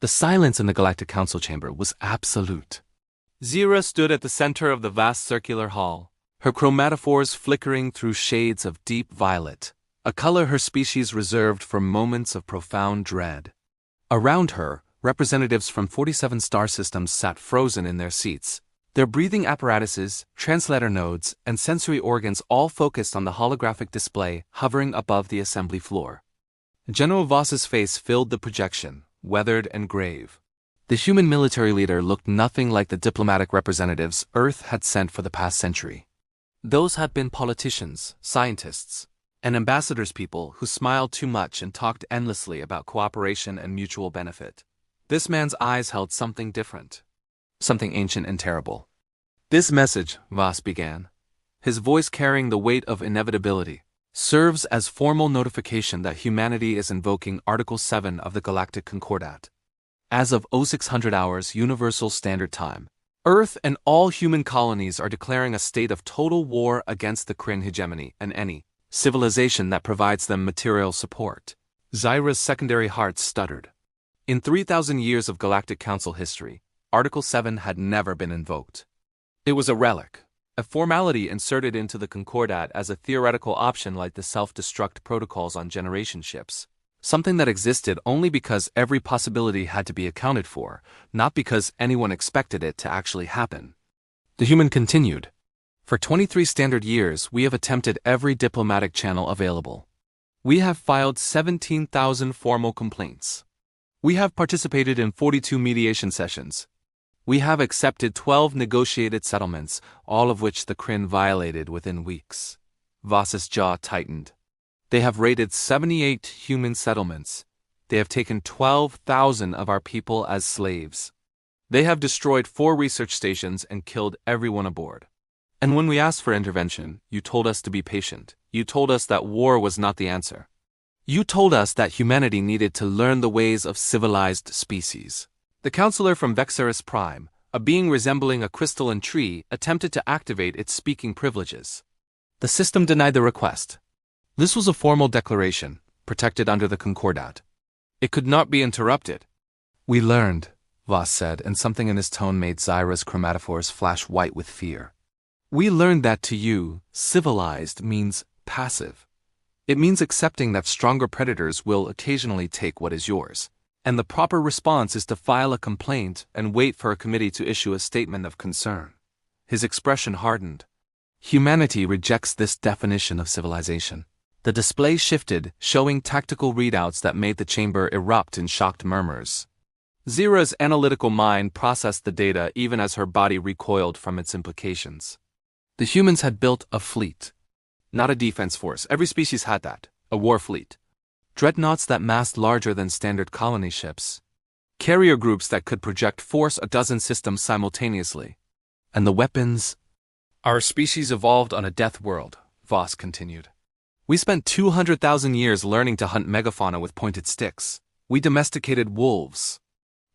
The silence in the Galactic Council chamber was absolute. Zira stood at the center of the vast circular hall, her chromatophores flickering through shades of deep violet, a color her species reserved for moments of profound dread. Around her, representatives from 47 star systems sat frozen in their seats, their breathing apparatuses, translator nodes, and sensory organs all focused on the holographic display hovering above the assembly floor. General Voss's face filled the projection, weathered and grave. The human military leader looked nothing like the diplomatic representatives Earth had sent for the past century. Those had been politicians, scientists, and ambassadors, people who smiled too much and talked endlessly about cooperation and mutual benefit. This man's eyes held something different, something ancient and terrible. This message, Voss began, his voice carrying the weight of inevitability, serves as formal notification that humanity is invoking Article 7 of the Galactic Concordat. As of 0600 hours Universal Standard Time, Earth and all human colonies are declaring a state of total war against the Kryn hegemony and any civilization that provides them material support. Zyra's secondary heart stuttered. In 3,000 years of Galactic Council history, Article 7 had never been invoked. It was a relic, a formality inserted into the Concordat as a theoretical option like the self-destruct protocols on generation ships. Something that existed only because every possibility had to be accounted for, not because anyone expected it to actually happen. The human continued. For 23 standard years, we have attempted every diplomatic channel available. We have filed 17,000 formal complaints. We have participated in 42 mediation sessions. We have accepted 12 negotiated settlements, all of which the Kryn violated within weeks. Voss's jaw tightened. They have raided 78 human settlements. They have taken 12,000 of our people as slaves. They have destroyed 4 research stations and killed everyone aboard. And when we asked for intervention, you told us to be patient. You told us that war was not the answer. You told us that humanity needed to learn the ways of civilized species. The counselor from Vexeris Prime, a being resembling a crystalline tree, attempted to activate its speaking privileges. The system denied the request. This was a formal declaration, protected under the Concordat. It could not be interrupted. We learned, Voss said, and something in his tone made Zyra's chromatophores flash white with fear. We learned that to you, civilized means passive. It means accepting that stronger predators will occasionally take what is yours. And the proper response is to file a complaint and wait for a committee to issue a statement of concern. His expression hardened. Humanity rejects this definition of civilization. The display shifted, showing tactical readouts that made the chamber erupt in shocked murmurs. Zira's analytical mind processed the data even as her body recoiled from its implications. The humans had built a fleet. Not a defense force, every species had that, a war fleet. Dreadnoughts that massed larger than standard colony ships. Carrier groups that could project force a dozen systems simultaneously. And the weapons? Our species evolved on a death world, Voss continued. We spent 200,000 years learning to hunt megafauna with pointed sticks. We domesticated wolves.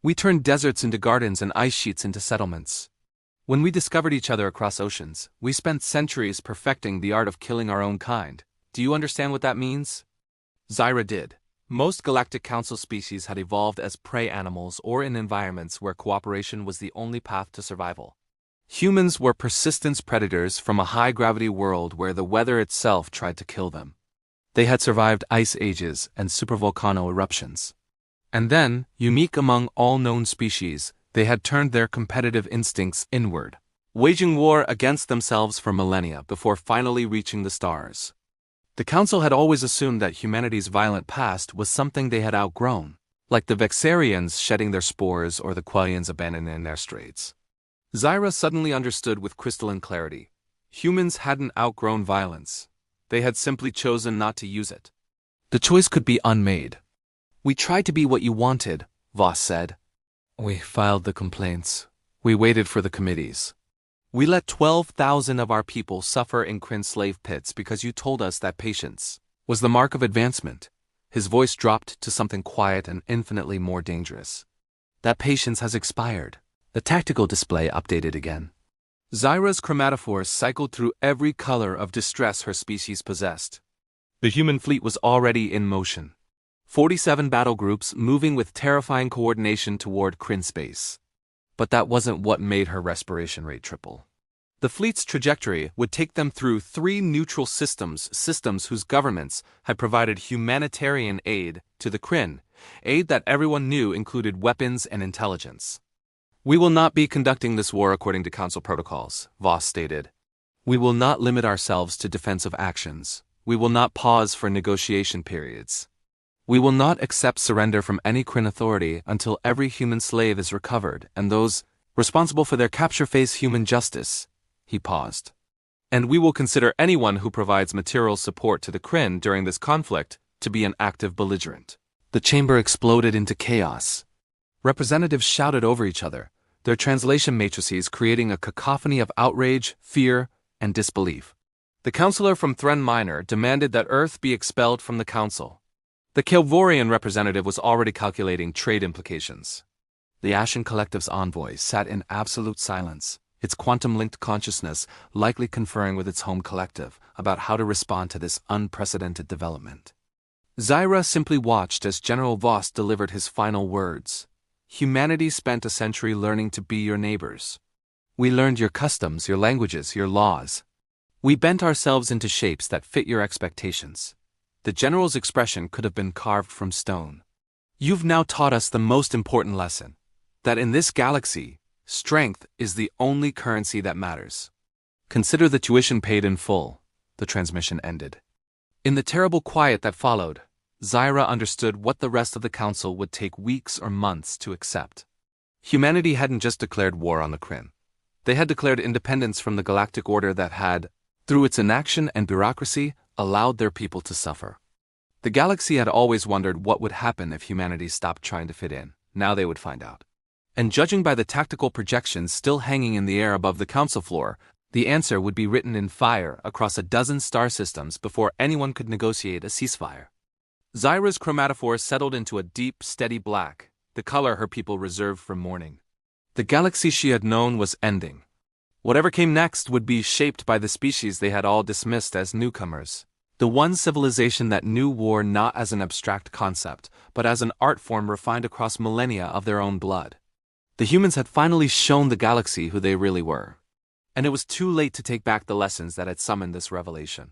We turned deserts into gardens and ice sheets into settlements. When we discovered each other across oceans, we spent centuries perfecting the art of killing our own kind. Do you understand what that means? Zyra did. Most Galactic Council species had evolved as prey animals or in environments where cooperation was the only path to survival. Humans were persistence predators from a high-gravity world where the weather itself tried to kill them. They had survived ice ages and supervolcano eruptions. And then, unique among all known species, they had turned their competitive instincts inward, waging war against themselves for millennia before finally reaching the stars. The Council had always assumed that humanity's violent past was something they had outgrown, like the Vexarians shedding their spores or the Quellians abandoning their straits. Zyra suddenly understood with crystalline clarity. Humans hadn't outgrown violence. They had simply chosen not to use it. The choice could be unmade. We tried to be what you wanted, Voss said. We filed the complaints. We waited for the committees. We let 12,000 of our people suffer in Kryn slave pits because you told us that patience was the mark of advancement. His voice dropped to something quiet and infinitely more dangerous. That patience has expired. The tactical display updated again. Zyra's chromatophores cycled through every color of distress her species possessed. The human fleet was already in motion. 47 battle groups moving with terrifying coordination toward Kryn space. But that wasn't what made her respiration rate triple. The fleet's trajectory would take them through 3 neutral systems whose governments had provided humanitarian aid to the Kryn, aid that everyone knew included weapons and intelligence. "We will not be conducting this war according to Council protocols," Voss stated. "We will not limit ourselves to defensive actions. We will not pause for negotiation periods. We will not accept surrender from any Kryn authority until every human slave is recovered and those responsible for their capture face human justice." He paused. "And we will consider anyone who provides material support to the Kryn during this conflict to be an active belligerent." The chamber exploded into chaos. Representatives shouted over each other, their translation matrices creating a cacophony of outrage, fear, and disbelief. The counselor from Thren Minor demanded that Earth be expelled from the council. The Kelvorian representative was already calculating trade implications. The Ashen Collective's envoy sat in absolute silence, its quantum-linked consciousness likely conferring with its home collective about how to respond to this unprecedented development. Zyra simply watched as General Voss delivered his final words. "Humanity spent a century learning to be your neighbors. We learned your customs, your languages, your laws. We bent ourselves into shapes that fit your expectations." The general's expression could have been carved from stone. "You've now taught us the most important lesson, that in this galaxy, strength is the only currency that matters. Consider the tuition paid in full." The transmission ended. In the terrible quiet that followed, Zyra understood what the rest of the council would take weeks or months to accept. Humanity hadn't just declared war on the Kryn. They had declared independence from the galactic order that had, through its inaction and bureaucracy, allowed their people to suffer. The galaxy had always wondered what would happen if humanity stopped trying to fit in. Now they would find out. And judging by the tactical projections still hanging in the air above the council floor, the answer would be written in fire across a dozen star systems before anyone could negotiate a ceasefire. Zyra's chromatophore settled into a deep, steady black, the color her people reserved for mourning. The galaxy she had known was ending. Whatever came next would be shaped by the species they had all dismissed as newcomers. The one civilization that knew war not as an abstract concept, but as an art form refined across millennia of their own blood. The humans had finally shown the galaxy who they really were. And it was too late to take back the lessons that had summoned this revelation.